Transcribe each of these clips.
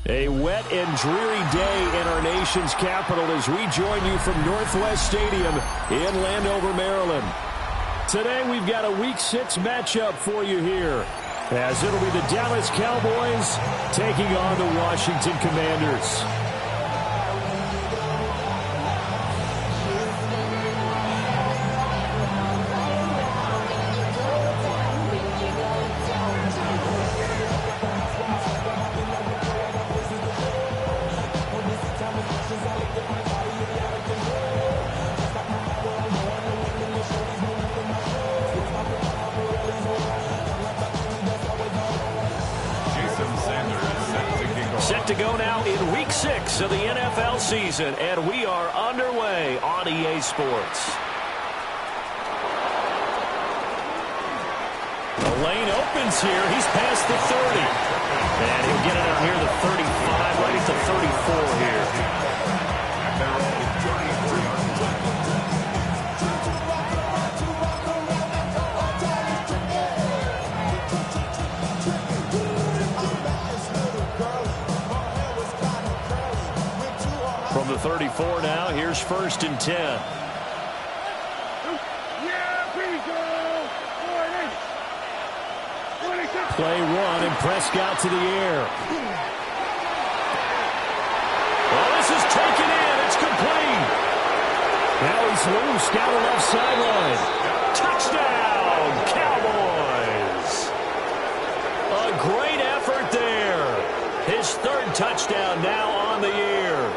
A wet and dreary day in our nation's capital as we join you from Northwest Stadium in Landover, Maryland. Today we've got a Week 6 matchup for you here, as it'll be the Dallas Cowboys taking on the Washington Commanders. Set to go now in Week 6 of the NFL season, and we are underway on EA Sports. The lane opens here. He's past the 30. And he'll get it out here to 35, right at the 34 here. From the 34 now, here's 1st and 10. Play one, and Prescott to the air. Well, this is taken in. It's complete. Now he's loose down the left sideline. Touchdown, Cowboys. A great effort there. His 3rd touchdown now on the year.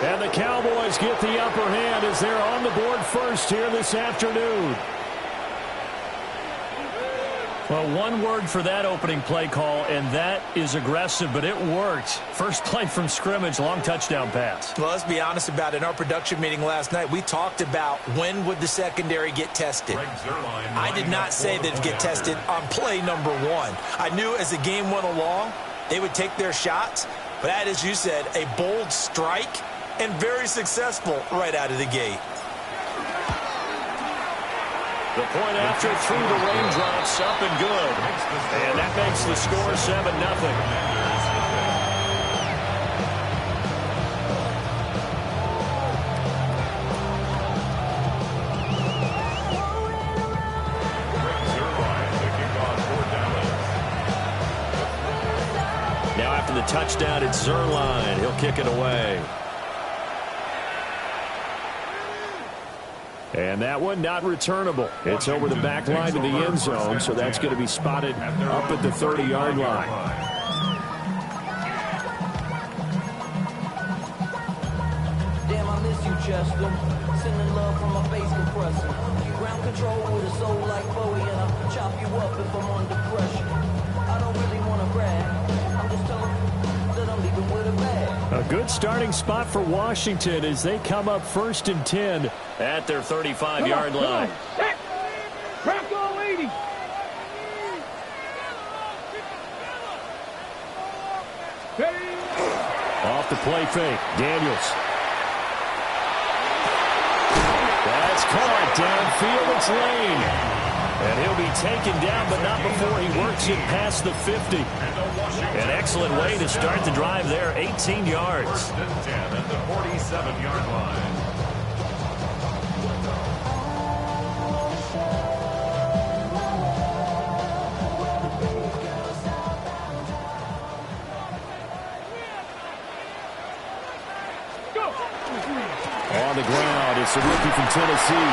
And the Cowboys get the upper hand as they're on the board first here this afternoon. Well, one word for that opening play call, and that is aggressive, but it worked. First play from scrimmage, long touchdown pass. Well, let's be honest about it. In our production meeting last night, we talked about when would the secondary get tested. I did not say that it would get tested on play number 1. I knew as the game went along, they would take their shots, but that, as you said, a bold strike and very successful right out of the gate. The point after through the raindrops, up and good. And that makes the score 7-0. Now after the touchdown, it's Zerline. He'll kick it away. And that one not returnable. It's over the back line to the end zone, so that's going to be spotted up at the 30-yard line. Damn, I miss you, Chester. Sending love from my face compressor. Ground control with a soul like Bowie, and I'll chop you up if I'm under pressure. I don't really want to brag. I'm just telling you that I'm leaving with a bag. A good starting spot for Washington as they come up 1st and 10 at their 35-yard line. Crack all 80. Off the play fake, Daniels. That's caught downfield. It's Lane. And he'll be taken down, but not before he works it past the 50. An excellent way to start the drive there, 18 yards. 1st and 10 at the 47-yard line. On the ground, it's the rookie from Tennessee.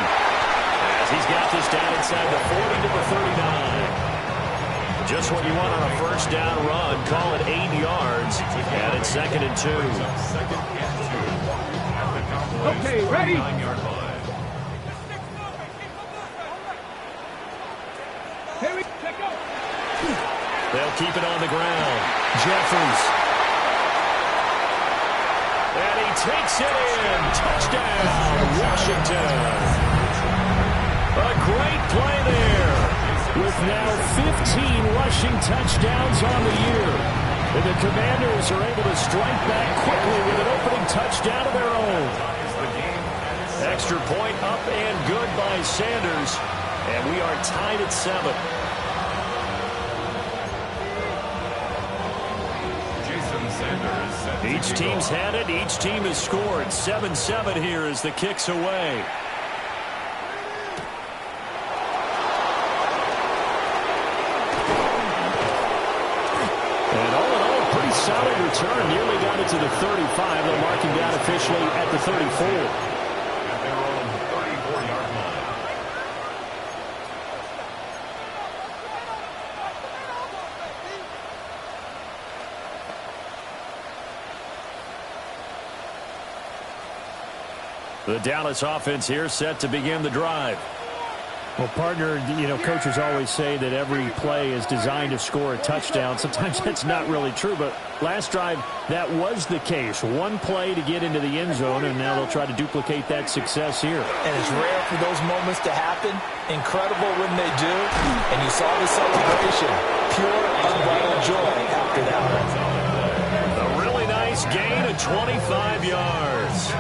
As he's got this down inside the 40 to the 39. Just what you want on a 1st down run. Call it 8 yards. And it's 2nd and 2. Okay, ready? 9-yard line. They'll keep it on the ground. Jeffries. And he takes it in. Touchdown, Washington. A great play there. With now 15 rushing touchdowns on the year. And the Commanders are able to strike back quickly with an opening touchdown of their own. Extra point up and good by Sanders. And we are tied at 7. Sanders Each team's had it. Each team has scored. 7-7 here as the kick's away. And all in all, a pretty solid return. Nearly got it to the 35. They'll mark him down officially at the 34. The Dallas offense here set to begin the drive. Well, partner, coaches always say that every play is designed to score a touchdown. Sometimes that's not really true, but last drive, that was the case. One play to get into the end zone, and now they'll try to duplicate that success here. And it's rare for those moments to happen. Incredible when they do. And you saw the celebration. Pure, unbridled joy after that one. A really nice gain of 25 yards.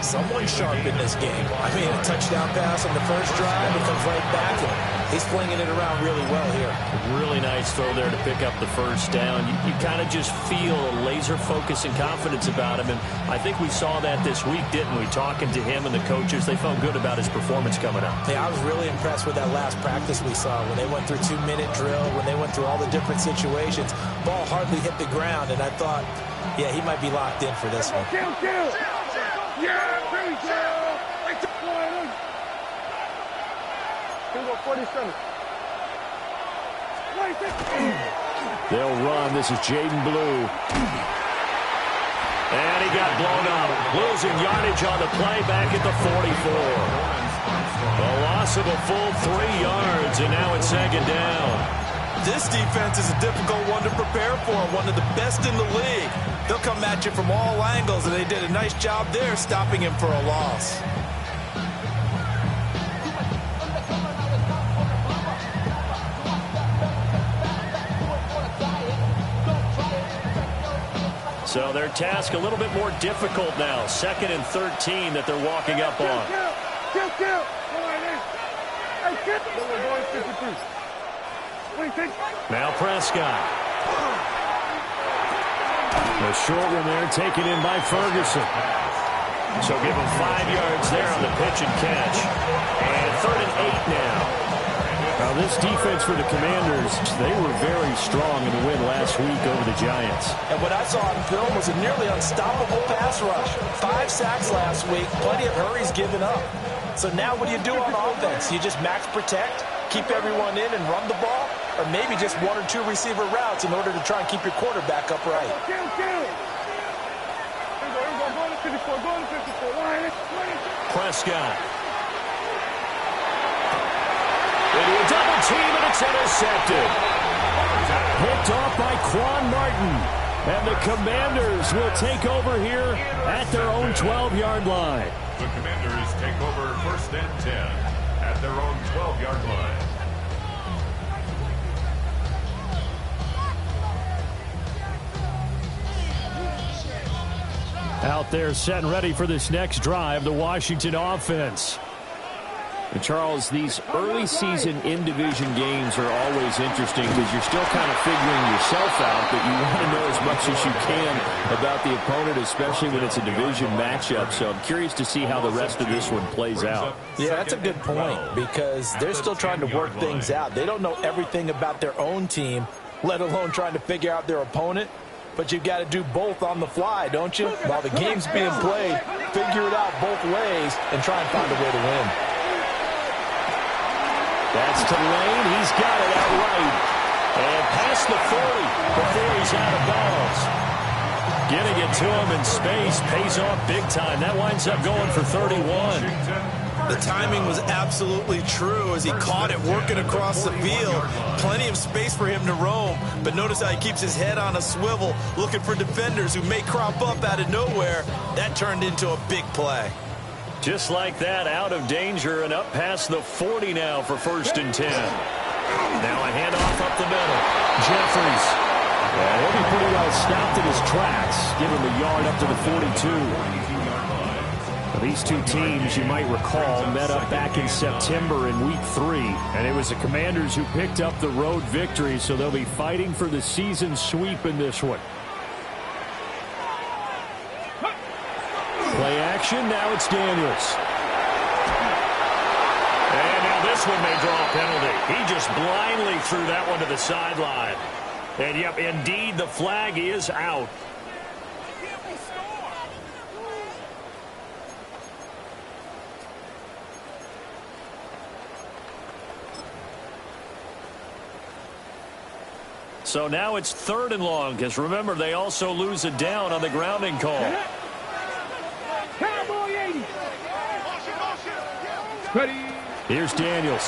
Someone sharp in this game. I mean, a touchdown pass on the first drive. It comes right back, and he's flinging it around really well here. Really nice throw there to pick up the first down. You kind of just feel a laser focus and confidence about him, and I think we saw that this week, didn't we? Talking to him and the coaches, they felt good about his performance coming up. Yeah, I was really impressed with that last practice we saw when they went through 2-minute drill, when they went through all the different situations. Ball hardly hit the ground, and I thought, yeah, he might be locked in for this one. Yeah, very good. Like the corner. Here we go, 47. They'll run. This is Jaden Blue. And he got blown up. Losing yardage on the play back at the 44. A loss of a full 3 yards, and now it's second down. This defense is a difficult one to prepare for, one of the best in the league. They'll come at you from all angles, and they did a nice job there stopping him for a loss. So their task a little bit more difficult now. 2nd and 13 that they're walking up on. Now Prescott. The short one there taken in by Ferguson. So give him 5 yards there on the pitch and catch. And 3rd and 8 now. Now this defense for the Commanders, they were very strong in the win last week over the Giants. And what I saw on film was a nearly unstoppable pass rush. 5 sacks last week, plenty of hurries given up. So now what do you do on offense? You just max protect, keep everyone in and run the ball? Or maybe just 1 or 2 receiver routes in order to try and keep your quarterback upright. Prescott. Into a double team, and it's intercepted. Picked off by Quan Martin. And the Commanders will take over here at their own 12-yard line. The Commanders take over 1st and 10 at their own 12-yard line. Out there set and ready for this next drive, the Washington offense. And Charles, these early season in-division games are always interesting because you're still kind of figuring yourself out, but you want to know as much as you can about the opponent, especially when it's a division matchup. So I'm curious to see how the rest of this one plays out. Yeah, that's a good point because they're still trying to work things out. They don't know everything about their own team, let alone trying to figure out their opponent. But you've got to do both on the fly, don't you? While the game's being played, figure it out both ways and try and find a way to win. That's to Lane. He's got it outright. And past the 40 before he's out of bounds. Getting it to him in space pays off big time. That winds up going for 31. The timing was absolutely true as he caught it working across the field. Plenty of space for him to roam, but notice how he keeps his head on a swivel looking for defenders who may crop up out of nowhere. That turned into a big play. Just like that, out of danger and up past the 40 now for 1st and 10. Now a handoff up the middle. Jeffries. Yeah, he'll be pretty well stopped in his tracks. Give him a yard up to the 42. These two teams, you might recall, met up back in September in Week 3. And it was the Commanders who picked up the road victory, so they'll be fighting for the season sweep in this one. Play action. Now it's Daniels. And now this one may draw a penalty. He just blindly threw that one to the sideline. And, yep, indeed, the flag is out. So now it's 3rd and long, because remember, they also lose a down on the grounding call. Cowboy 80. Ready. Here's Daniels.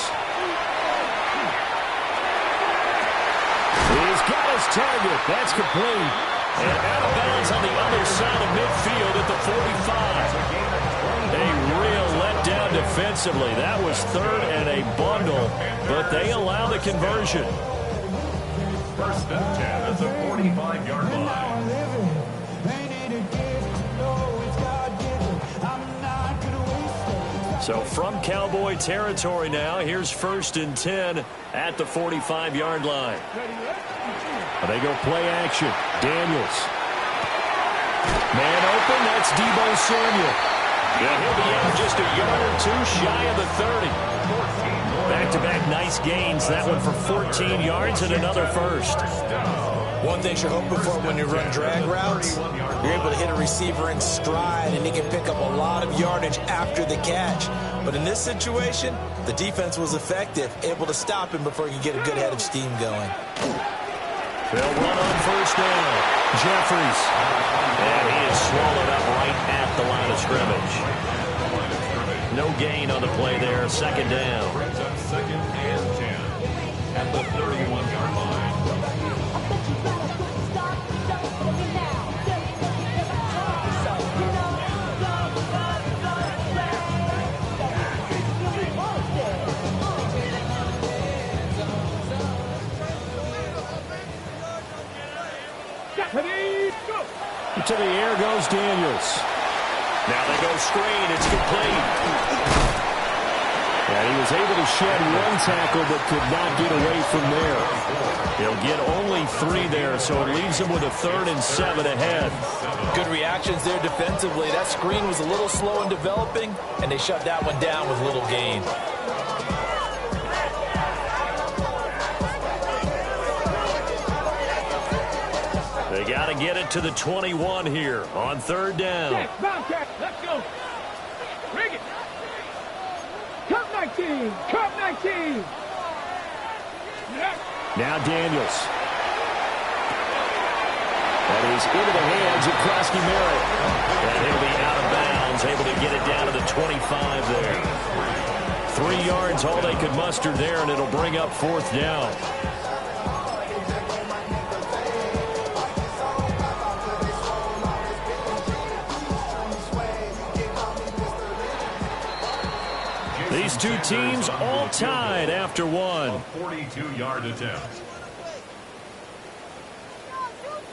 He's got his target. That's complete. And out of bounds on the other side of midfield at the 45. A real letdown defensively. That was 3rd and a bundle, but they allow the conversion. 1st and 10 at the 45-yard line. So from Cowboy territory now, here's 1st and 10 at the 45-yard line. They go play action. Daniels. Man open, that's Deebo Samuel. Yeah, he'll be out just a yard or two shy of the 30. Back-to-back nice gains. That one for 14 yards and another first. One thing you're hoping for when you run drag routes, you're able to hit a receiver in stride, and he can pick up a lot of yardage after the catch. But in this situation, the defense was effective, able to stop him before he could get a good head of steam going. They'll run on 1st down. Jeffries. And he is swallowed up right at the line of scrimmage. No gain on the play there. 2nd down. 2nd and 10 at the 31-yard line. To the air goes Daniels. Now they go screen. It's complete. And he was able to shed one tackle but could not get away from there. He'll get only 3 there, so it leaves him with a 3rd and 7 ahead. Good reactions there defensively. That screen was a little slow in developing, and they shut that one down with little gain. They got to get it to the 21 here on 3rd down. Let's go. Bring it. Cup 19. Cup 19. Now Daniels. That is into the hands of Krosky Merritt. And he'll be out of bounds, able to get it down to the 25 there. 3 yards, all they could muster there, and it'll bring up 4th down. These two teams all tied after one. A 42-yard attempt.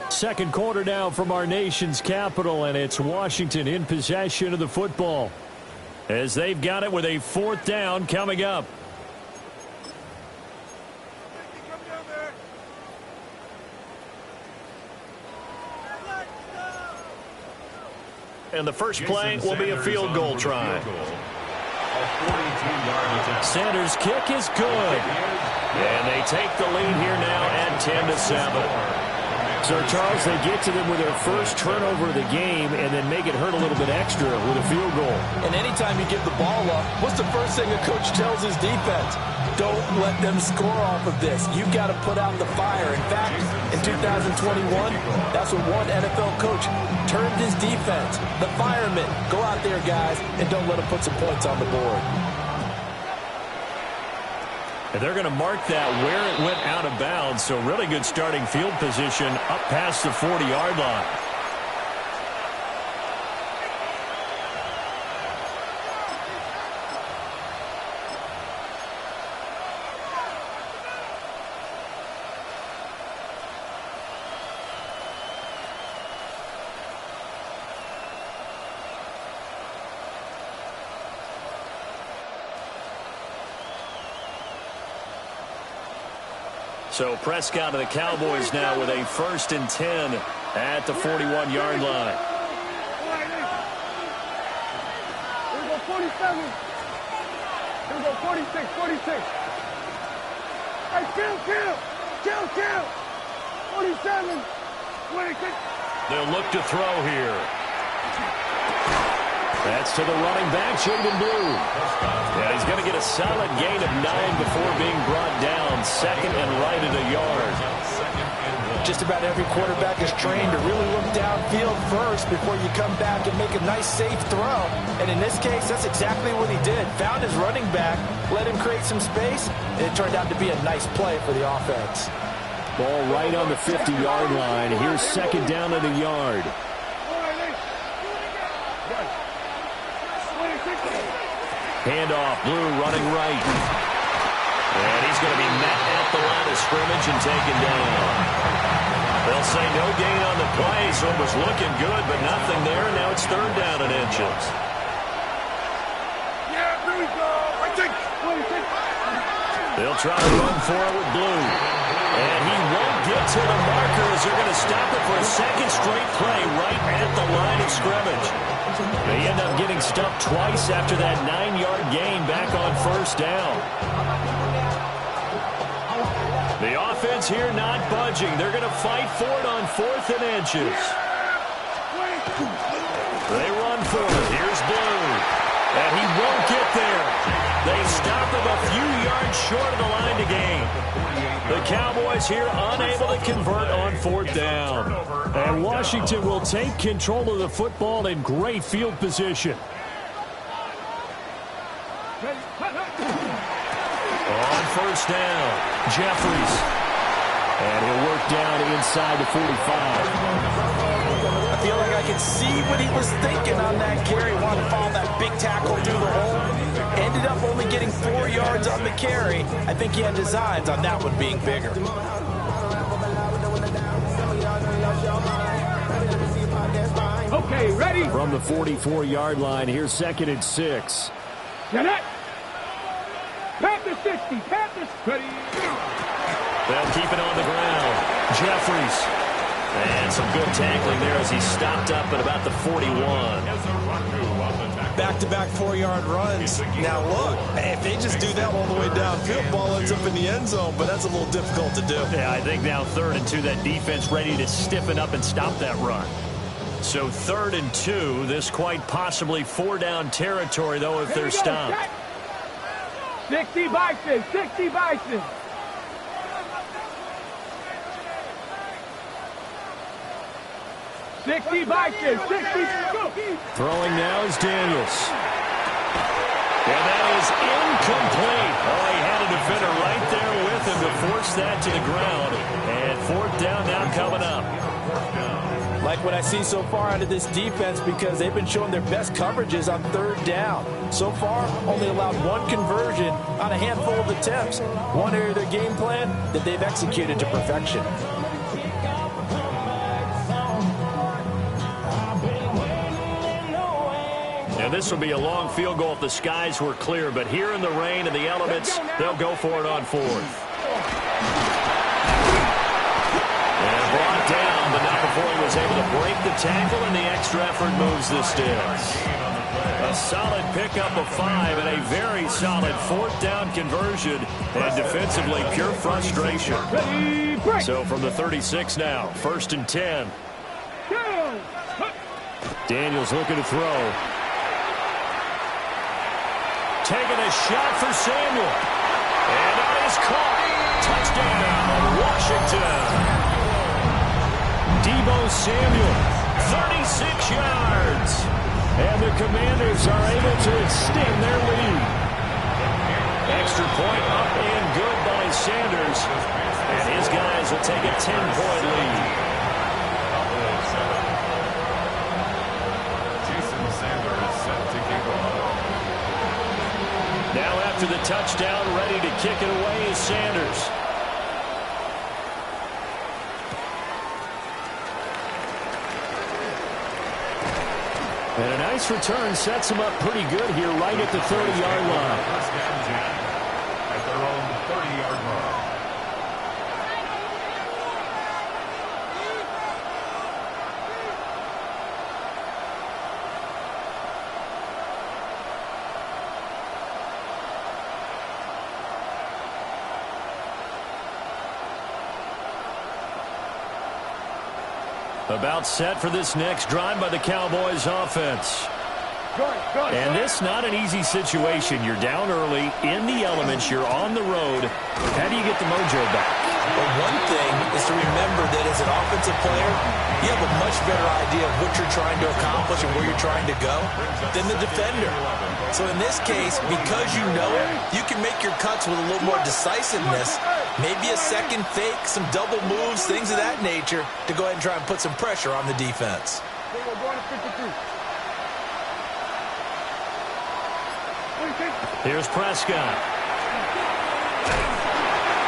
2nd quarter now from our nation's capital, and it's Washington in possession of the football as they've got it with a 4th down coming up. And the first play will be a field goal try. Sanders' kick is good. And they take the lead here now at 10-7. So, Charles, they get to them with their first turnover of the game and then make it hurt a little bit extra with a field goal. And anytime you give the ball up, what's the first thing a coach tells his defense? Don't let them score off of this. You've got to put out the fire. In fact, in 2021, that's what one NFL coach termed his defense. The firemen. Go out there, guys, and don't let them put some points on the board. And they're going to mark that where it went out of bounds. So really good starting field position up past the 40-yard line. So Prescott and the Cowboys now with a 1st and 10 at the 41-yard line. Here we go, 46, 46. Hey, kill. 47, 26. They'll look to throw here. That's to the running back, Jaden Blue. Yeah, he's going to get a solid gain of 9 before being brought down. Second and right at a yard. Just about every quarterback is trained to really look downfield first before you come back and make a nice, safe throw. And in this case, that's exactly what he did. Found his running back, let him create some space, and it turned out to be a nice play for the offense. Ball right on the 50-yard line. Here's second down at a yard. Handoff, Blue running right. And he's going to be met at the line of scrimmage and taken down. They'll say no gain on the play, so it was looking good, but nothing there. Now it's third down and inches. Yeah, here we go. I think 26. They'll try to run for it with Blue. And he won't get to the marker as they're going to stop it for a second straight play right at the line of scrimmage. They end up getting stuffed twice after that 9-yard gain back on first down. The offense here not budging. They're going to fight for it on 4th and inches. They run for it. Here's Blue. And he won't get there. They stop him a few yards short of the line to gain. The Cowboys here unable to convert on 4th down. And Washington will take control of the football in great field position. On first down, Jeffries. And he'll work down inside the 45. I feel like I could see what he was thinking on that carry. Wanted to follow that big tackle through the hole. Ended up only getting 4 yards on the carry. I think he had designs on that one being bigger. Okay, ready? From the 44-yard line, here's second and 6. Get it. Pat the 60. Pat the... Ready. They'll keep it on the ground. Jeffries. And some good tackling there as he stopped up at about the 41. Back-to-back 4-yard runs. Now look, if they just do that all the way downfield, ball ends up in the end zone, but that's a little difficult to do. Yeah, I think now 3rd and 2, that defense ready to stiffen up and stop that run. So 3rd and 2, this quite possibly 4-down territory, though, if they're stopped. 60 Bison, 60 Bison. Sixty Bison, 60. Throwing now is Daniels. And that is incomplete. Oh, he had a defender right there with him to force that to the ground. And 4th down now coming up. Like what I see so far out of this defense, because they've been showing their best coverages on 3rd down. So far, only allowed 1 conversion on a handful of attempts. One area of their game plan that they've executed to perfection. Now, this will be a long field goal if the skies were clear, but here in the rain and the elements, they'll go for it on 4th. And brought down, but not before he was able to break the tackle, and the extra effort moves the sticks. A solid pickup of 5 and a very solid 4th down conversion, and defensively pure frustration. So from the 36 now, 1st and 10. Daniels looking to throw. Taking a shot for Samuel. And that is caught. Touchdown, Washington. Deebo Samuel, 36 yards. And the Commanders are able to extend their lead. Extra point up and good by Sanders. And his guys will take a 10-point lead. Now after the touchdown, ready to kick it away is Sanders. And a nice return sets him up pretty good here right at the 30-yard line. At their own 30-yard line. About set for this next drive by the Cowboys offense. And this not an easy situation. You're down early, in the elements, you're on the road. How do you get the mojo back? Well, one thing is to remember that as an offensive player, you have a much better idea of what you're trying to accomplish and where you're trying to go than the defender. So in this case, because you know it, you can make your cuts with a little more decisiveness, maybe a second fake, some double moves, things of that nature, to go ahead and try and put some pressure on the defense. Here's Prescott.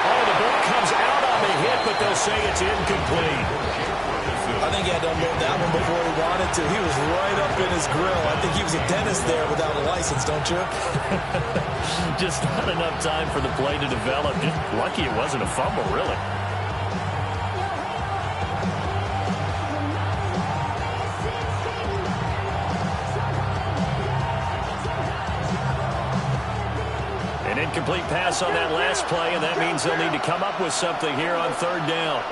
Oh, the ball comes out on the hit, but they'll say it's incomplete. I think he had to unload that one before he wanted to. He was right up in his grill. I think he was a dentist there without a license, don't you? Just not enough time for the play to develop. Just lucky it wasn't a fumble, really. An incomplete pass on that last play, and that means they'll need to come up with something here on third down.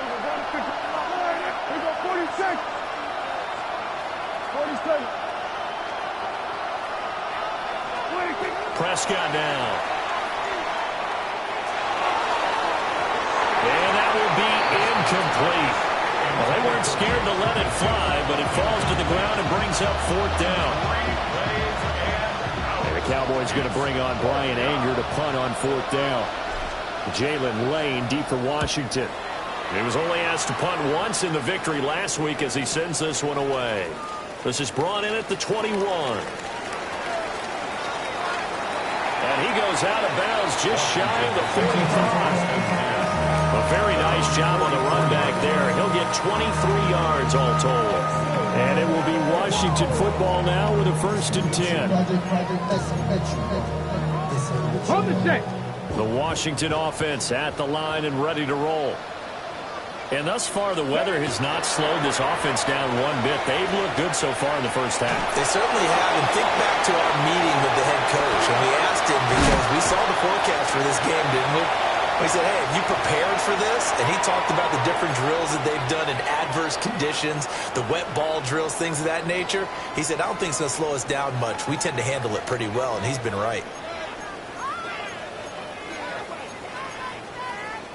Prescott now. And that will be incomplete. Well, they weren't scared to let it fly, but it falls to the ground and brings up fourth down. And the Cowboys going to bring on Brian Anger to punt on fourth down. Jalen Lane deep for Washington. He was only asked to punt once in the victory last week as he sends this one away. This is brought in at the 21. And he goes out of bounds just shy of the 45. A very nice job on the run back there. He'll get 23 yards all told. And it will be Washington football now with a 1st and 10. Hold the set. The Washington offense at the line and ready to roll. And thus far, the weather has not slowed this offense down one bit. They've looked good so far in the first half. They certainly have. And think back to our meeting with the head coach. And we asked him because we saw the forecast for this game, didn't we? We said, hey, have you prepared for this? And he talked about the different drills that they've done in adverse conditions, the wet ball drills, things of that nature. He said, I don't think it's going to slow us down much. We tend to handle it pretty well, and he's been right.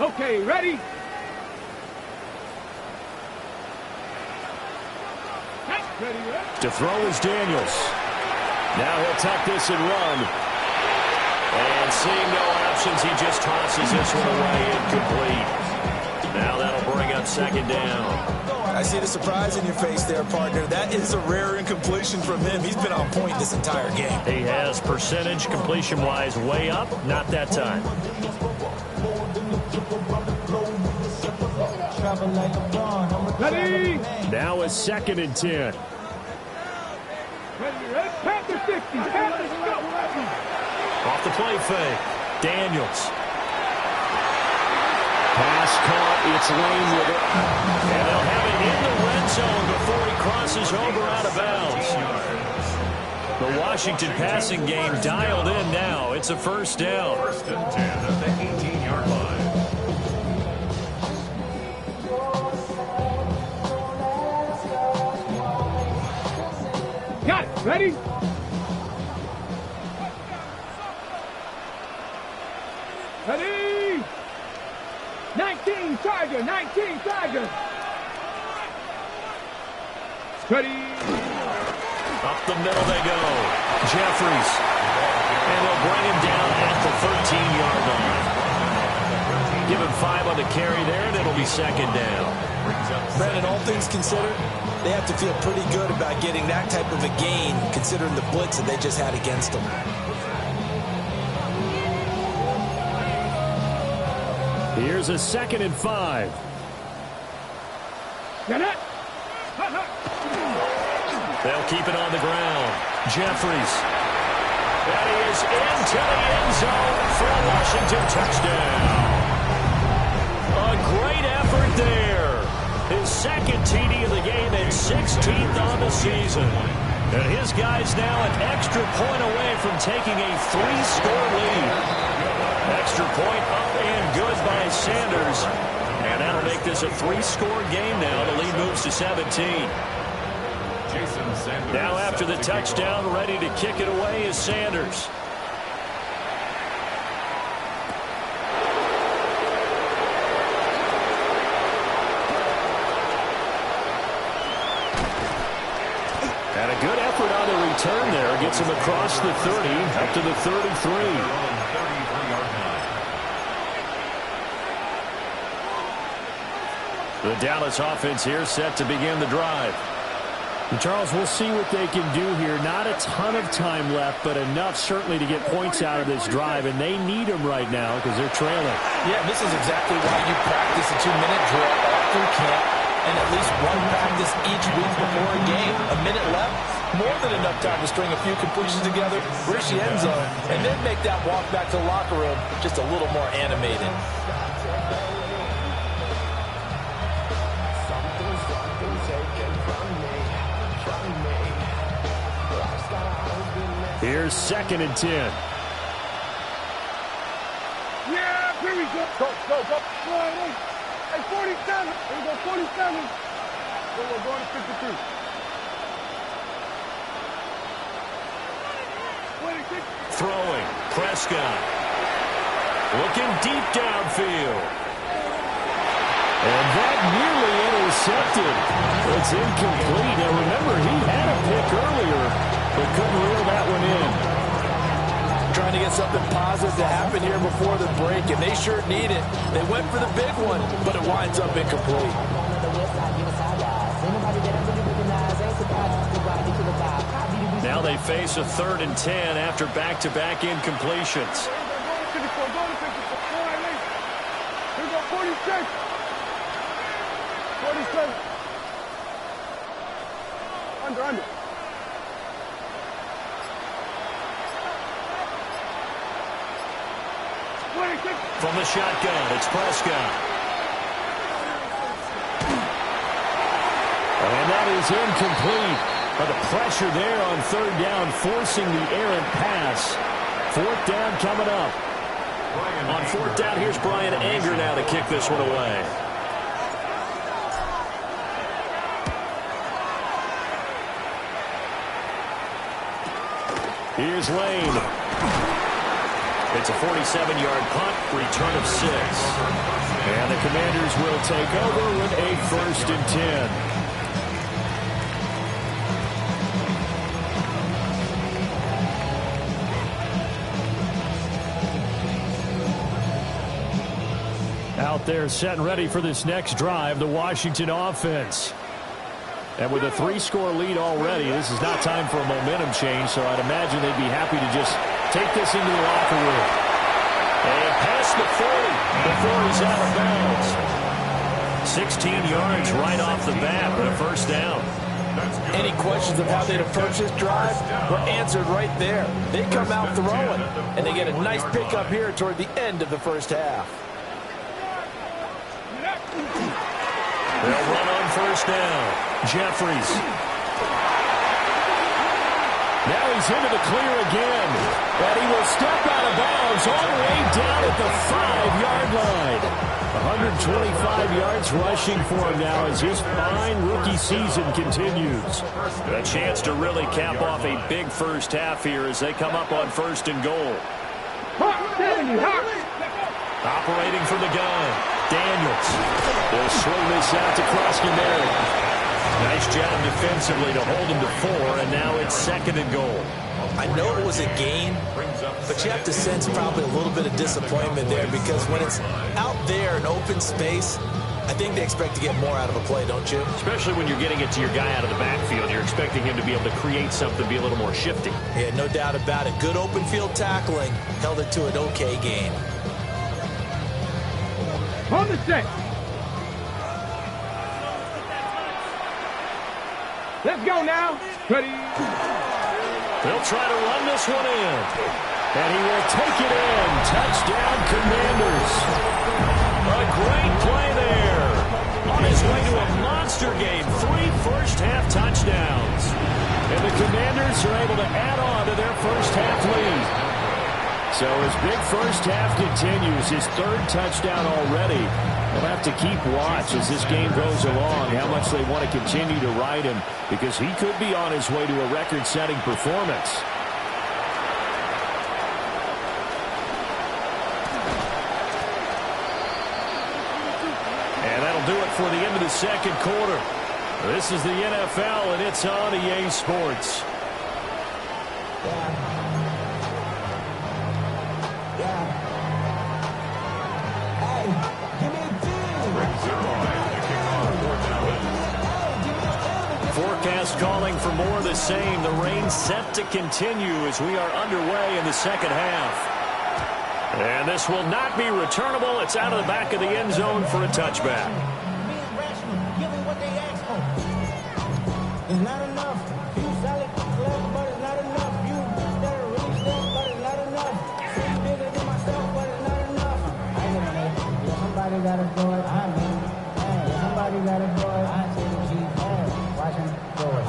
Okay, ready? To throw is Daniels. Now he'll tuck this and run. And seeing no options, he just tosses this one away incomplete. Now that'll bring up 2nd down. I see the surprise in your face there, partner. That is a rare incompletion from him. He's been on point this entire game. He has percentage completion-wise way up. Not that time. Ready? Now a 2nd and 10. Ready, ready? Panther 50. Panthers go. Off the play fake. Daniels. Pass caught. It's Lane with it. And they'll have it in the red zone before he crosses over out of bounds. The Washington passing game dialed in now. It's a 1st down. 1st and 10 at the 18-yard line. Got it. Ready? Ready? 19 Tiger. 19 Tiger. Ready? Up the middle they go. Jeffries. And they'll bring him down at the 13-yard line. Give him 5 on the carry there, and it'll be 2nd down. Brandon, all things considered, they have to feel pretty good about getting that type of a gain, considering the blitz that they just had against them. Here's a 2nd and 5. Get it? They'll keep it on the ground. Jeffries. That is into the end zone for a Washington touchdown. A great effort there. His 2nd TD of the game and 16th on the season. And his guys now an extra point away from taking a 3-score lead. Extra point up and good by Sanders. And And that'll make this a 3-score game now. The lead moves to 17. Now after the touchdown, ready to kick it away is Sanders. And a good effort on the return there. Gets him across the 30, up to the 33. The Dallas offense here set to begin the drive. And Charles, we'll see what they can do here. Not a ton of time left, but enough certainly to get points out of this drive, and they need them right now because they're trailing. Yeah, this is exactly why you practice a 2-minute drill all through camp and at least one practice each week before a game. A minute left, more than enough time to string a few completions together, reach the end zone, and then make that walk back to the locker room just a little more animated. Here's 2nd and 10. Yeah, here we go. Go. Hey, 47. Here we go, 47. We're going to 52. 26. Throwing. Prescott. Looking deep downfield. And that nearly intercepted. It's incomplete. Now remember, he had a pick earlier, but couldn't reel that one in. Trying to get something positive to happen here before the break, and they sure need it. They went for the big one, but it winds up incomplete. Now they face a 3rd and 10 after back-to-back incompletions. Here we go, 46. 47. Under. From the shotgun, it's Prescott. And that is incomplete. But the pressure there on 3rd down, forcing the errant pass. 4th down coming up. On 4th down, here's Brian Anger now to kick this one away. Here's Lane. It's a 47-yard punt, return of 6. And the Commanders will take over with a 1st and 10. Out there set and ready for this next drive, the Washington offense. And with a 3-score lead already, this is not time for a momentum change, so I'd imagine they'd be happy to just take this into the locker room. And past the 40 before he's out of bounds. 16 yards right off the bat, but a 1st down. Any questions of how they'd approach this drive were answered right there. They come out throwing, and they get a nice pickup here toward the end of the 1st half. They'll run on 1st down. Jeffries. Now he's into the clear again. And he will step out of bounds all the way down at the 5-yard line. 125 yards rushing for him now as his fine rookie season continues. A chance to really cap off a big 1st half here as they come up on 1st and goal. Operating from the gun. Daniels will swing this out to Krosky-Merritt. Nice job defensively to hold him to 4, and now it's 2nd and goal. I know it was a gain, but you have to sense probably a little bit of disappointment there because when it's out there in open space, I think they expect to get more out of a play, don't you? Especially when you're getting it to your guy out of the backfield. You're expecting him to be able to create something, be a little more shifty. Yeah, no doubt about it. Good open field tackling held it to an okay gain. On the set. Let's go now. Ready. They'll try to run this one in. And he will take it in. Touchdown, Commanders. A great play there. On his way to a monster game. 3 first-half touchdowns. And the Commanders are able to add on to their first half lead. So his big first half continues, his third touchdown already. They'll have to keep watch as this game goes along, how much they want to continue to ride him, because he could be on his way to a record-setting performance. And that'll do it for the end of the second quarter. This is the NFL, and it's on EA Sports. Forecast calling for more of the same. The rain set to continue as we are underway in the second half. And this will not be returnable. It's out of the back of the end zone for a touchback. It's not enough. You solid, clever, but it's not enough. You better really stand, but it's not enough. See bigger than myself, but it's not enough. I get it. Yeah, somebody gotta do it. I mean, hey, somebody gotta do it. I say the Chiefs. Hey, watch him do it.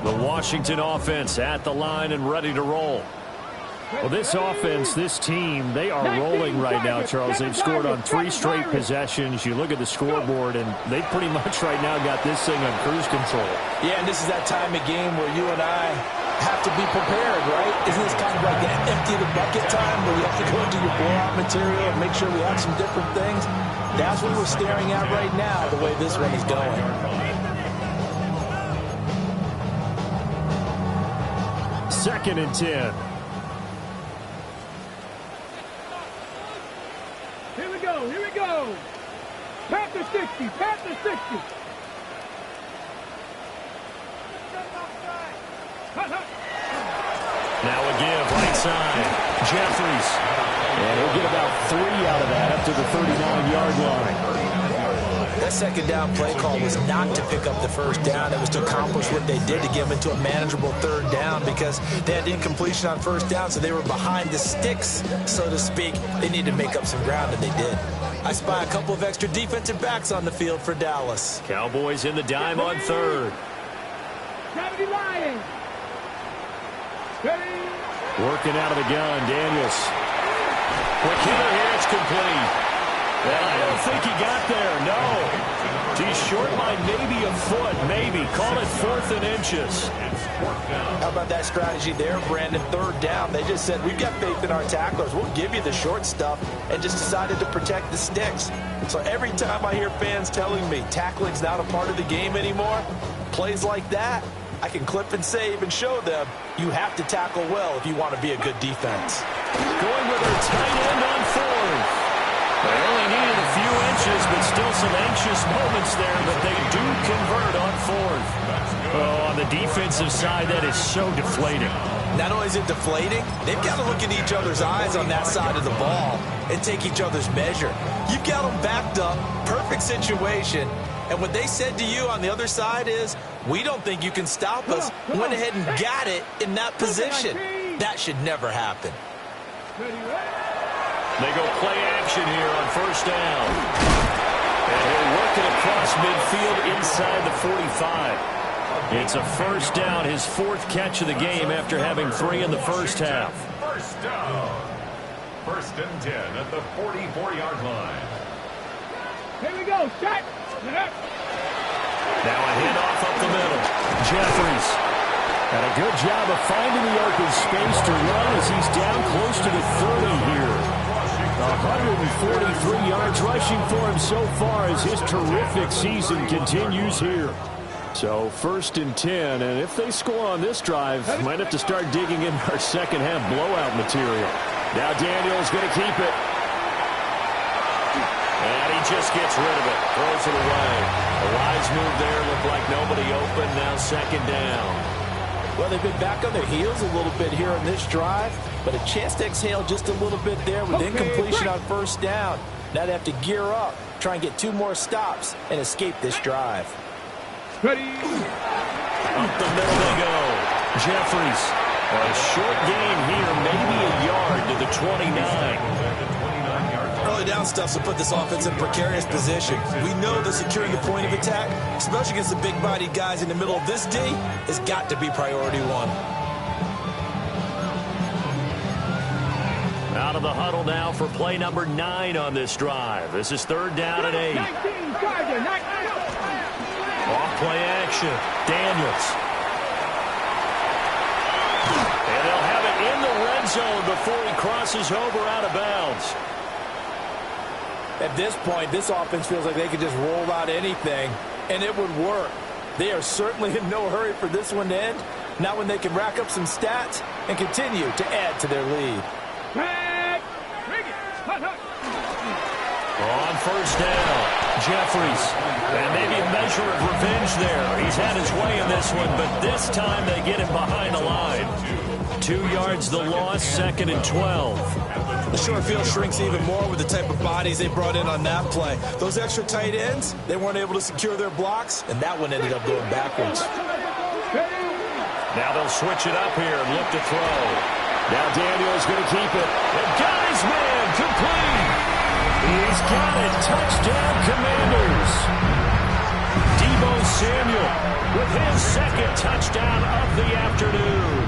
The Washington offense at the line and ready to roll. Well, this offense, this team, they are rolling right now, Charles. They've scored on 3 straight possessions. You look at the scoreboard, and they pretty much right now got this thing on cruise control. Yeah, and this is that time of game where you and I have to be prepared, right? Isn't this kind of like that empty the bucket time where you have to go into your blowout material and make sure we have some different things? That's what we're staring at right now, the way this one is going. Second and 10. Here we go. Pat the 60. Now a give, right side. Jeffries. And he'll get about 3 out of that up to the 39-yard line. That second down play call was not to pick up the first down. It was to accomplish what they did to get them into a manageable third down because they had incompletion on first down, so they were behind the sticks, so to speak. They needed to make up some ground, and they did. I spy a couple of extra defensive backs on the field for Dallas. Cowboys in the dime on third. Working out of the gun, Daniels. Quick hitter here, it's complete. Well, I don't think he got there, no. He's short by maybe a foot, maybe. Call it 4th and inches. How about that strategy there, Brandon? Third down. They just said, we've got faith in our tacklers. We'll give you the short stuff, and just decided to protect the sticks. So every time I hear fans telling me tackling's not a part of the game anymore, plays like that, I can clip and save and show them you have to tackle well if you want to be a good defense. Going with her tight end on 4th. They only needed a few inches, but still some anxious moments there, but they do convert on 4th. Oh, on the defensive side, that is so deflating. Not only is it deflating, they've got to look in each other's eyes on that side of the ball and take each other's measure. You've got them backed up, perfect situation, and what they said to you on the other side is, we don't think you can stop us. Went ahead and got it in that position. That should never happen. They go play action here on first down. And he'll work it across midfield inside the 45. It's a first down, his 4th catch of the game after having 3 in the first half. First down. 1st and 10 at the 44-yard line. Here we go. Shot. Now a handoff up the middle. Jeffries. And a good job of finding the open space to run as he's down close to the 30 here. 143 yards rushing for him so far as his terrific season continues here. So 1st and 10, and if they score on this drive, might have to start digging in our second half blowout material. Now Daniels going to keep it. And he just gets rid of it, throws it away. A wise move there, looked like nobody open, now second down. Well, they've been back on their heels a little bit here on this drive, but a chance to exhale just a little bit there with incompletion on first down. Now they have to gear up, try and get 2 more stops, and escape this drive. Ready. Up the middle they go. Jeffries. A short gain here, maybe a yard to the 29. Early down stuff will put this offense in a precarious position. We know that securing the point of attack, especially against the big-bodied guys in the middle of this D, has got to be priority 1. out of the huddle now for play number 9 on this drive. This is 3rd down and 8. Off play action. Daniels. And they'll have it in the red zone before he crosses over out of bounds. At this point, this offense feels like they could just roll out anything, and it would work. They are certainly in no hurry for this one to end. Not when they can rack up some stats and continue to add to their lead. On 1st down, Jeffries. And maybe a measure of revenge there. He's had his way in this one, but this time they get him behind the line. 2 yards the loss, 2nd and 12. The short field shrinks even more with the type of bodies they brought in on that play. Those extra tight ends, they weren't able to secure their blocks, and that one ended up going backwards. Now they'll switch it up here and look to throw. Now Daniel's going to keep it. And got his man complete. He's got it. Touchdown, Commanders. Deebo Samuel with his 2nd touchdown of the afternoon.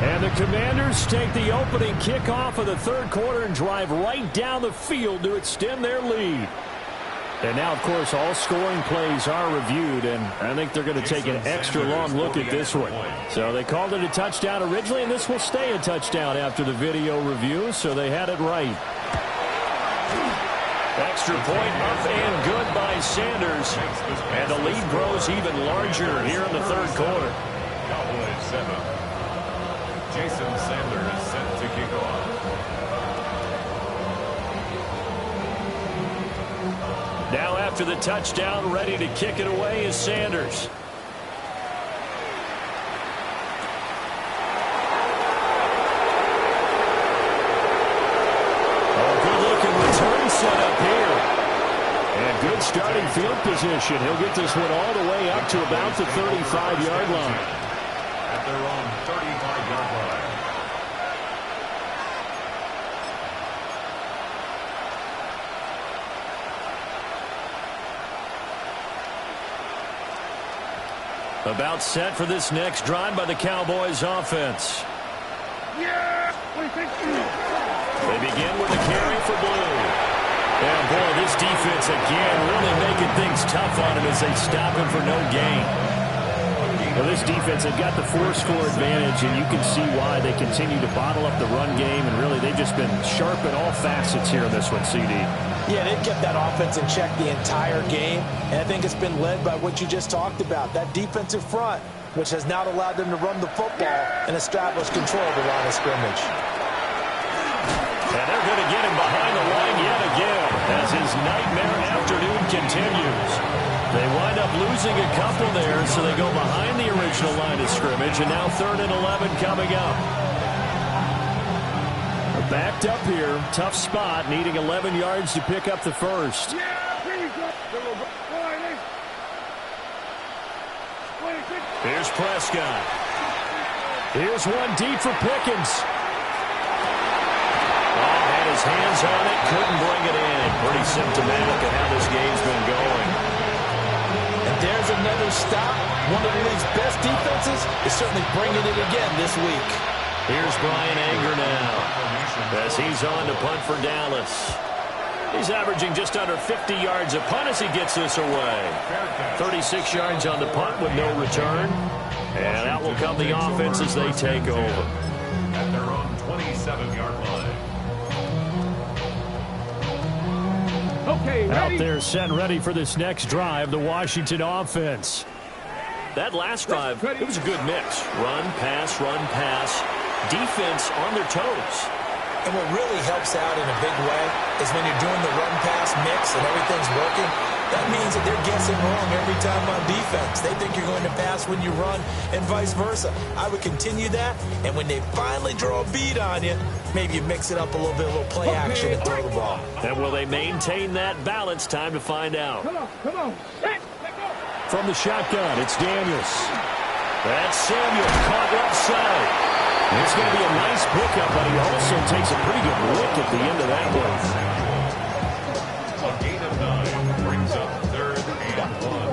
And the Commanders take the opening kickoff of the 3rd quarter and drive right down the field to extend their lead. And now, of course, all scoring plays are reviewed, and I think they're going to take an extra long look at this one. So they called it a touchdown originally, and this will stay a touchdown after the video review, so they had it right. Extra point up and good by Sanders, and the lead grows even larger here in the 3rd quarter. Cowboys 7. Jason Sanders set to kick off. Now after the touchdown, ready to kick it away is Sanders. Good-looking return set up here. And good starting field position. He'll get this one all the way up to about the 35-yard line. At their own 35-yard line. About set for this next drive by the Cowboys offense. They begin with a carry for Blue. And boy, this defense again really making things tough on him as they stop him for no gain. Well, this defense, they've got the 4-score advantage, and you can see why they continue to bottle up the run game, and really they've just been sharp at all facets here in this one, CD. Yeah, they've kept that offense in check the entire game, and I think it's been led by what you just talked about, that defensive front, which has now allowed them to run the football and establish control of the line of scrimmage. And they're going to get him behind the line yet again as his nightmare afternoon continues. They wind up losing a couple there, so they go behind the original line of scrimmage, and now 3rd and 11 coming up. Backed up here, tough spot, needing 11 yards to pick up the first. Here's Prescott. Here's one deep for Pickens. Had his hands on it, couldn't bring it in. Pretty symptomatic of how this game's been going. And there's another stop. One of the league's best defenses is certainly bringing it again this week. Here's Brian Anger now as he's on to punt for Dallas. He's averaging just under 50 yards a punt as he gets this away. 36 yards on the punt with no return. And out will come the offense as they take over. At their own 27-yard line. Okay, ready? Out there set and ready for this next drive, the Washington offense. That last drive, it was a good mix. Run, pass, defense on their toes. And what really helps out in a big way is when you're doing the run-pass mix and everything's working, that means that they're guessing wrong every time on defense. They think you're going to pass when you run and vice versa. I would continue that, and when they finally draw a beat on you, maybe you mix it up a little bit, a little play action and throw the ball. And will they maintain that balance? Time to find out. Come on. From the shotgun, it's Daniels. That's Samuel, caught left side. It's going to be a nice pickup, but he also takes a pretty good lick at the end of that one. A gain of 9 brings up 3rd and 1.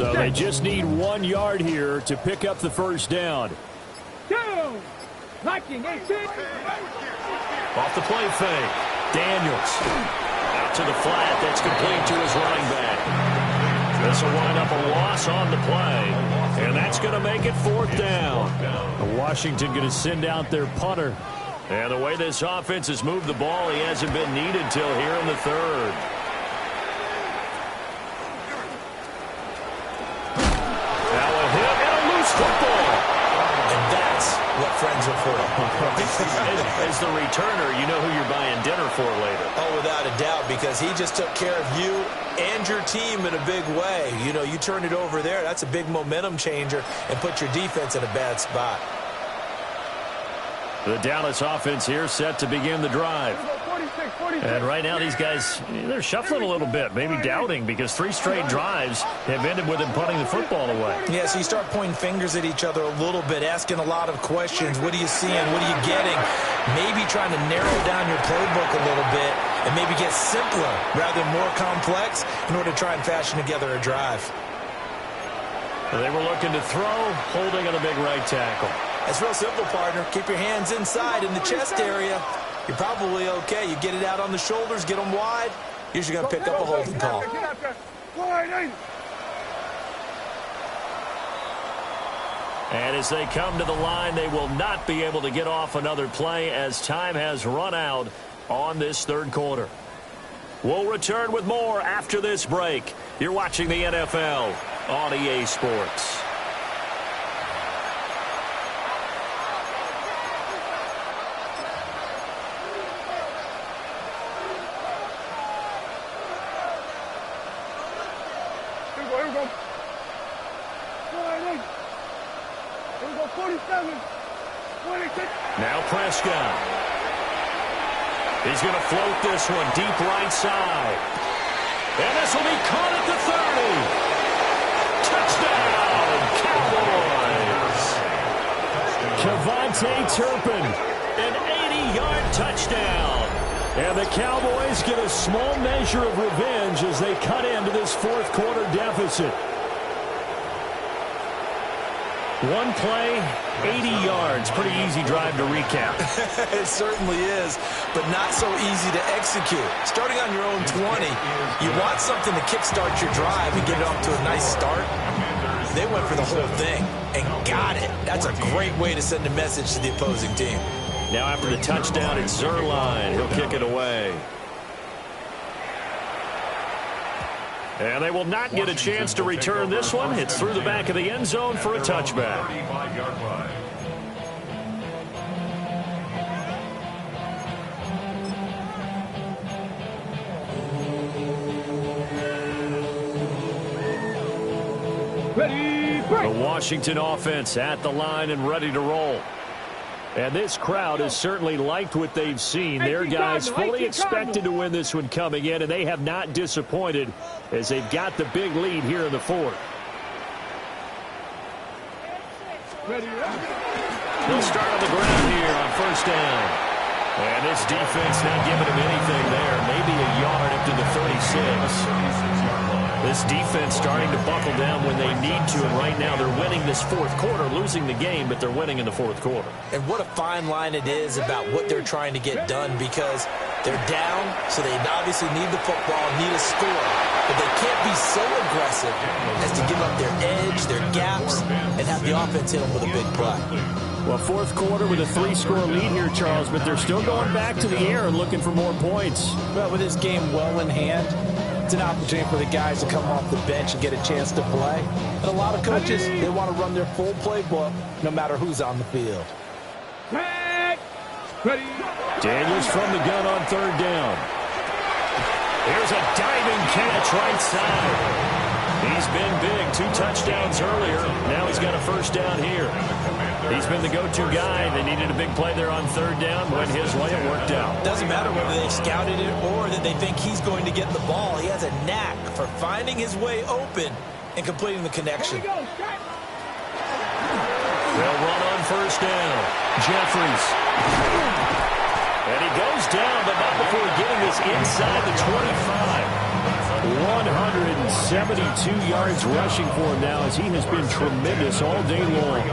So they just need 1 yard here to pick up the first down. Off the play fake. Daniels out to the flat. That's complete to his running back. This will wind up a loss on the play. And that's going to make it 4th down. Washington going to send out their punter. And the way this offense has moved the ball, he hasn't been needed till here in the 3rd. Now a hit and a loose football. And that's what friends are for. As the returner, you know who you're buying dinner for later. Oh, without a doubt, because he just took care of you and your team in a big way. You know, you turn it over there, that's a big momentum changer and put your defense in a bad spot. The Dallas offense here set to begin the drive. And right now these guys, they're shuffling a little bit, maybe doubting, because 3 straight drives have ended with them punting the football away. Yeah, so you start pointing fingers at each other a little bit, asking a lot of questions. What are you seeing? What are you getting? Maybe trying to narrow down your playbook a little bit and maybe get simpler rather than more complex in order to try and fashion together a drive. They were looking to throw, holding on the big right tackle. It's real simple, partner. Keep your hands inside in the chest area. You're probably okay. You get it out on the shoulders, get them wide. Usually going to pick up a holding call. And as they come to the line, they will not be able to get off another play as time has run out on this 3rd quarter. We'll return with more after this break. You're watching the NFL on EA Sports. Now Prescott. He's going to float this one deep right side. And this will be caught at the 30. Touchdown, Cowboys. Kevontae Turpin, an 80-yard touchdown. And the Cowboys get a small measure of revenge as they cut into this 4th quarter deficit. 1 play, 80 yards. Pretty easy drive to recap. It certainly is, but not so easy to execute. Starting on your own 20, you want something to kickstart your drive and get it off to a nice start. They went for the whole thing and got it. That's a great way to send a message to the opposing team. Now after the touchdown, it's Zerline. He'll kick it away. And they will not get a chance to return this one. It's through the back of the end zone for a touchback. The Washington offense at the line and ready to roll. And this crowd has certainly liked what they've seen. Their guys fully expected to win this one coming in, and they have not disappointed as they've got the big lead here in the 4th. They'll start on the ground here on 1st down. And this defense not giving him anything there. Maybe a yard up to the 36. This defense starting to buckle down when they need to, and right now they're winning this 4th quarter, losing the game, but they're winning in the 4th quarter. And what a fine line it is about what they're trying to get done, because they're down, so they obviously need the football, need a score, but they can't be so aggressive as to give up their edge, their gaps, and have the offense hit them with a big play. Well, 4th quarter with a 3-score lead here, Charles, but they're still going back to the air and looking for more points. Well, with this game well in hand, it's an opportunity for the guys to come off the bench and get a chance to play. And a lot of coaches, they want to run their full playbook no matter who's on the field. Daniels from the gun on 3rd down. Here's a diving catch right side. He's been big. 2 touchdowns earlier. Now he's got a 1st down here. He's been the go-to guy. They needed a big play there on 3rd down. Went his way. It worked out. Doesn't matter whether they've scouted it or that they think he's going to get the ball. He has a knack for finding his way open and completing the connection. They'll run on 1st down. Jeffries. And he goes down, but not before getting this inside the 25. 172 yards rushing for him now, as he has been tremendous all day long.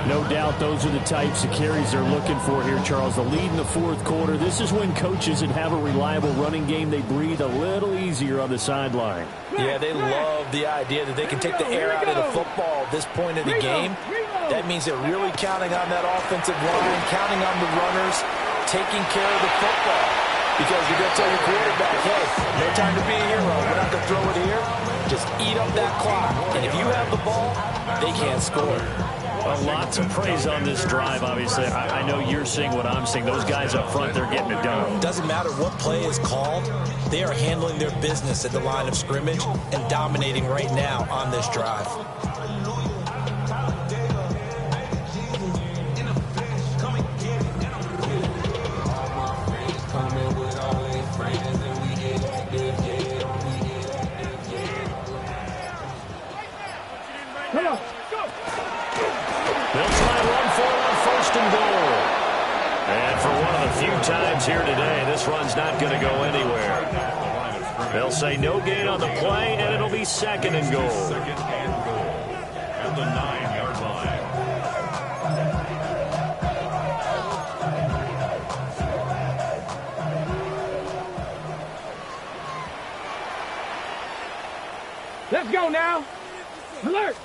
No doubt those are the types of carries they're looking for here, Charles. The lead in the fourth quarter. This is when coaches that have a reliable running game, they breathe a little easier on the sideline. Yeah, they love the idea that they can take the air out of the football at this point of the game. That means they're really counting on that offensive line, counting on the runners, taking care of the football. Because you're going to tell your quarterback, hey, no time to be a hero. We're not going to throw it here. Just eat up that clock. And if you have the ball, they can't score. Well, lots of praise on this drive, obviously. I know you're seeing what I'm seeing. Those guys up front, they're getting it done. Doesn't matter what play is called. They are handling their business at the line of scrimmage and dominating right now on this drive. They'll try and run for it on first and goal. And for one of the few times here today, this run's not going to go anywhere. They'll say no gain on the play, and it'll be second and goal. Second and goal at the 9-yard line. Let's go now. Alert.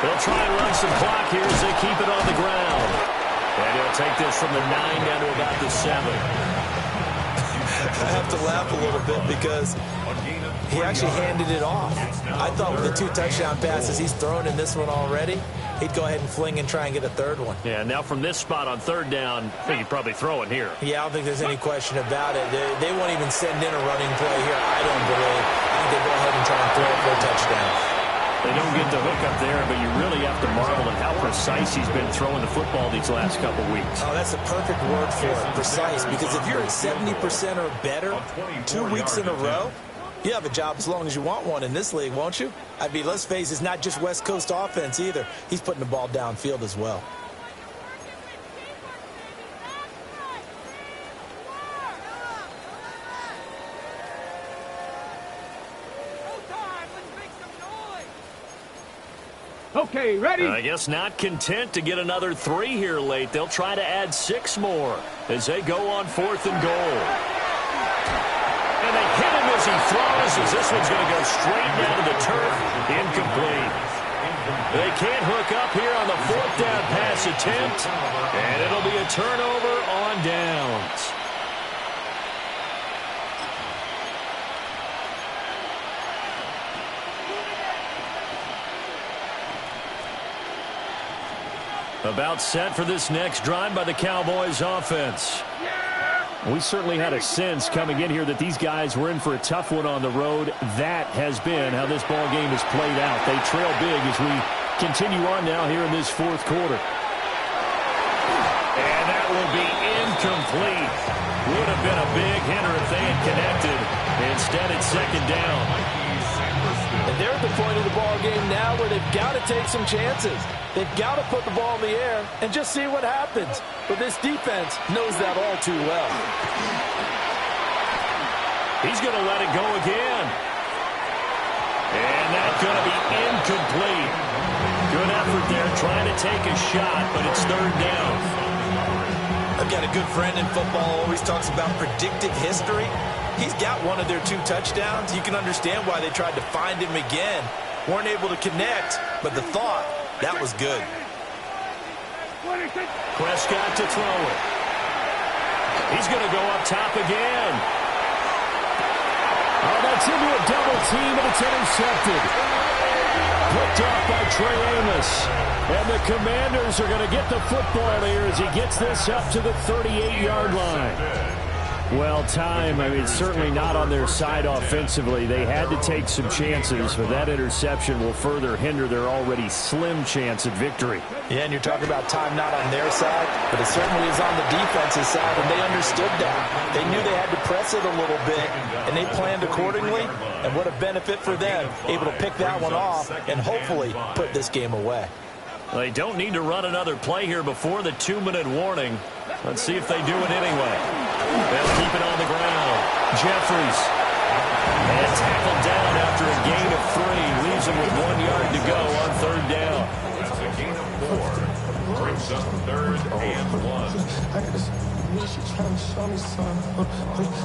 They'll try and run some clock here as they keep it on the ground. And he'll take this from the 9 down to about the 7. I have to laugh a little bit because he actually handed it off. I thought with the 2 touchdown passes he's thrown in this one already, he'd go ahead and fling and try and get a third one. Yeah, now from this spot on third down, I think he'd probably throw it here. Yeah, I don't think there's any question about it. They won't even send in a running play here, I don't believe. I think they go ahead and try and throw it for a touchdown. They don't get the hook up there, but you really have to marvel at how precise he's been throwing the football these last couple weeks. Oh, that's the perfect word for it, precise, because if you're at 70% or better 2 weeks in a row, you have a job as long as you want one in this league, won't you? I mean, let's face it, it's not just West Coast offense either. He's putting the ball downfield as well. Okay, ready? I guess not content to get another 3 here late. They'll try to add 6 more as they go on fourth and goal. And they hit him as he throws, as this one's going to go straight down to the turf. Incomplete. They can't hook up here on the 4th down pass attempt. And it'll be a turnover on downs. About set for this next drive by the Cowboys offense. We certainly had a sense coming in here that these guys were in for a tough one on the road. That has been how this ball game has played out. They trail big as we continue on now here in this fourth quarter. And that will be incomplete. Would have been a big hitter if they had connected. Instead, it's second down. And they're at the point of the ball game now where they've got to take some chances. They've got to put the ball in the air and just see what happens. But this defense knows that all too well. He's going to let it go again. And that's going to be incomplete. Good effort there trying to take a shot, but it's third down. I've got a good friend in football, always talks about predictive history. He's got one of their 2 touchdowns. You can understand why they tried to find him again. Weren't able to connect, but the thought, that was good. Prescott to throw it. He's going to go up top again. Oh, that's into a double team, and it's intercepted. Picked off by Trey Amos. And the Commanders are going to get the football here as he gets this up to the 38-yard line. Well, time, I mean, certainly not on their side offensively. They had to take some chances, but that interception will further hinder their already slim chance of victory. Yeah, and you're talking about time not on their side, but it certainly is on the defense's side, and they understood that. They knew they had to press it a little bit, and they planned accordingly, and what a benefit for them, able to pick that one off and hopefully put this game away. They don't need to run another play here before the 2-minute warning. Let's see if they do it anyway. They'll keep it on the ground. Jeffries And tackled down after a gain of 3. Leaves him with 1 yard to go on 3rd down. That's a gain of 4. Brings up 3rd and 1.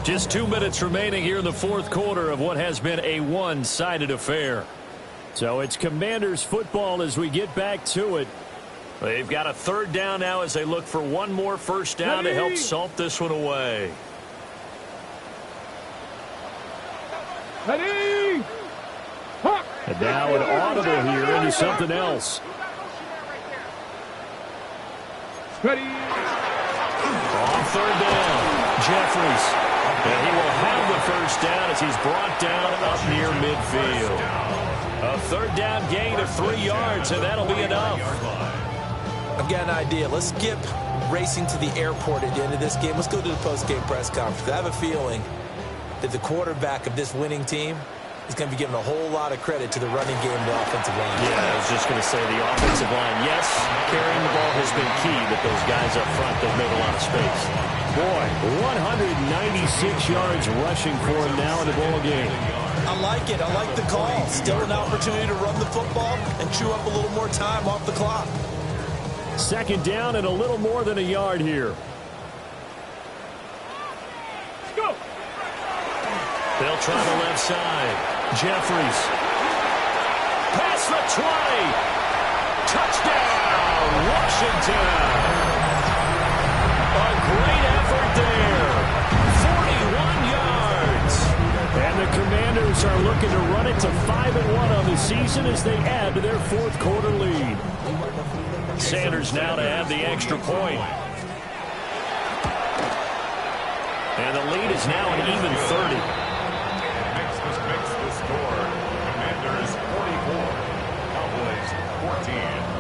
Just 2 minutes remaining here in the 4th quarter of what has been a one-sided affair. So it's Commanders football as we get back to it. They've got a 3rd down now as they look for one more first down to help salt this one away. Ready? And now an audible here into something else. Ready? On 3rd down, Jeffries. And he will have the first down as he's brought down up near midfield. A 3rd down gain of 3 yards, and that'll be enough. I've got an idea. Let's skip racing to the airport at the end of this game. Let's go to the post-game press conference. I have a feeling that the quarterback of this winning team is going to be given a whole lot of credit to the running game and the offensive line. Yeah, I was just going to say the offensive line. Yes, carrying the ball has been key, but those guys up front, they've made a lot of space. Boy, 196 yards rushing for him now in the ball game. I like it. I like the call. Still an opportunity to run the football and chew up a little more time off the clock. 2nd down and a little more than a yard here. Let's go. They'll try the left side. Jeffries. Past the 20. Touchdown, Washington. A great effort there. 41 yards. And the Commanders are looking to run it to 5-1 on the season as they add to their 4th quarter lead. Sanders now to add the extra point. And the lead is now an even 30. Makes the score. Commanders 44. Cowboys 14.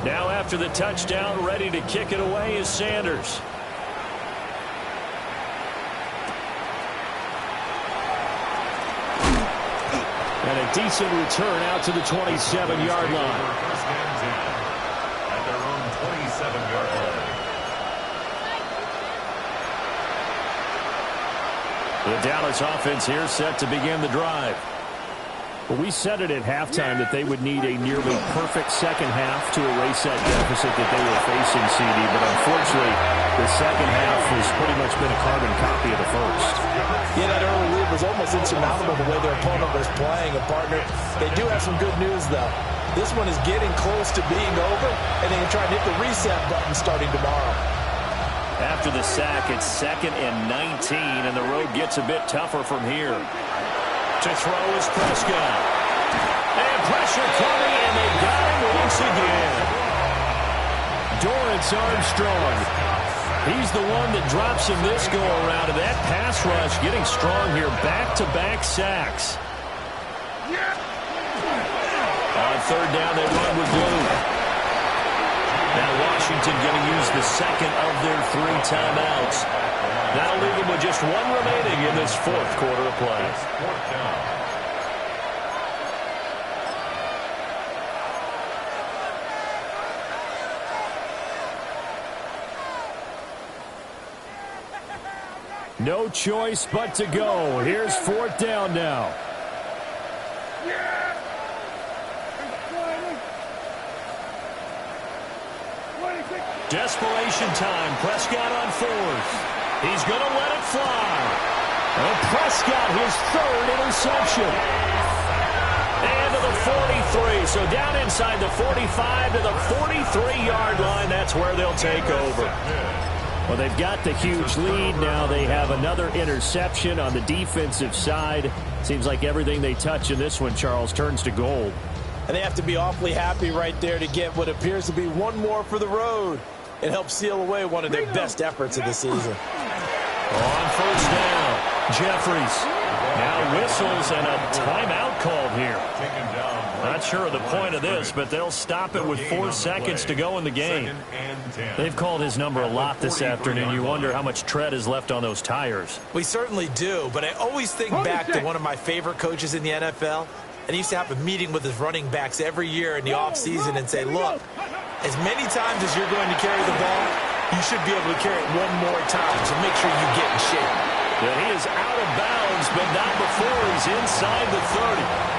Now after the touchdown, ready to kick it away is Sanders. And a decent return out to the 27-yard line. First and 10 at their own 27-yard line. The Dallas offense here set to begin the drive. Well, we said it at halftime that they would need a nearly perfect second half to erase that deficit that they were facing, CD. But unfortunately, the second half has pretty much been a carbon copy of the first. Yeah, that early lead was almost insurmountable the way their opponent was playing. And, partner, they do have some good news, though. This one is getting close to being over, and they can try and hit the reset button starting tomorrow. After the sack, it's 2nd and 19, and the road gets a bit tougher from here. To throw is Prescott. And pressure coming, and they got him once again. Dorrance Armstrong. He's the one that drops him this go-around, and that pass rush getting strong here. Back-to-back sacks. On 3rd down, they run with Blue. Now Washington going to use the 2nd of their 3 timeouts. That'll leave them with just 1 remaining in this 4th quarter of play. 4th down. No choice but to go. Here's 4th down now. Desperation time. Prescott on 4th. He's going to let it fly. And Prescott, his 3rd interception. And to the 43. So down inside the 45 to the 43-yard line. That's where they'll take over. Well, they've got the huge lead. Now they have another interception on the defensive side. Seems like everything they touch in this one, Charles, turns to gold. And they have to be awfully happy right there to get what appears to be one more for the road. It helps seal away one of their best efforts of the season. On 1st down, Jeffries. Now whistles and a timeout called here. Taken down Not sure of the point of this, but they'll stop it with 4 seconds to go in the game. They've called his number a lot this afternoon. You wonder how much tread is left on those tires. We certainly do, but I always think back to one of my favorite coaches in the NFL, and he used to have a meeting with his running backs every year in the offseason and say, look, as many times as you're going to carry the ball, you should be able to carry it one more time, so make sure you get in shape. And he is out of bounds, but not before he's inside the 30.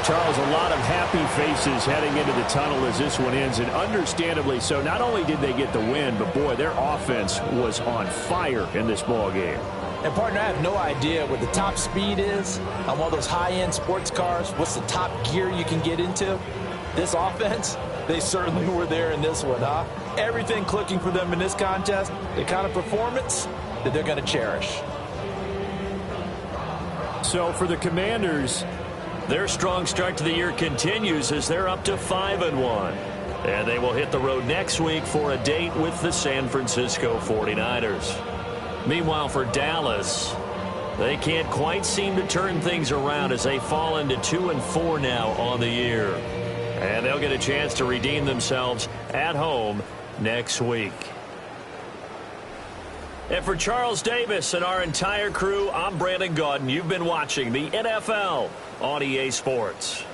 Charles, a lot of happy faces heading into the tunnel as this one ends, and understandably so. Not only did they get the win, but, boy, their offense was on fire in this ball game. And, partner, I have no idea what the top speed is on one of those high-end sports cars. What's the top gear you can get into? This offense, they certainly were there in this one, huh? Everything clicking for them in this contest, the kind of performance that they're going to cherish. So for the Commanders, their strong start to the year continues as they're up to 5-1. And they will hit the road next week for a date with the San Francisco 49ers. Meanwhile, for Dallas, they can't quite seem to turn things around as they fall into 2-4 now on the year. And they'll get a chance to redeem themselves at home next week. And for Charles Davis and our entire crew, I'm Brandon Gaudin. You've been watching the NFL on EA Sports.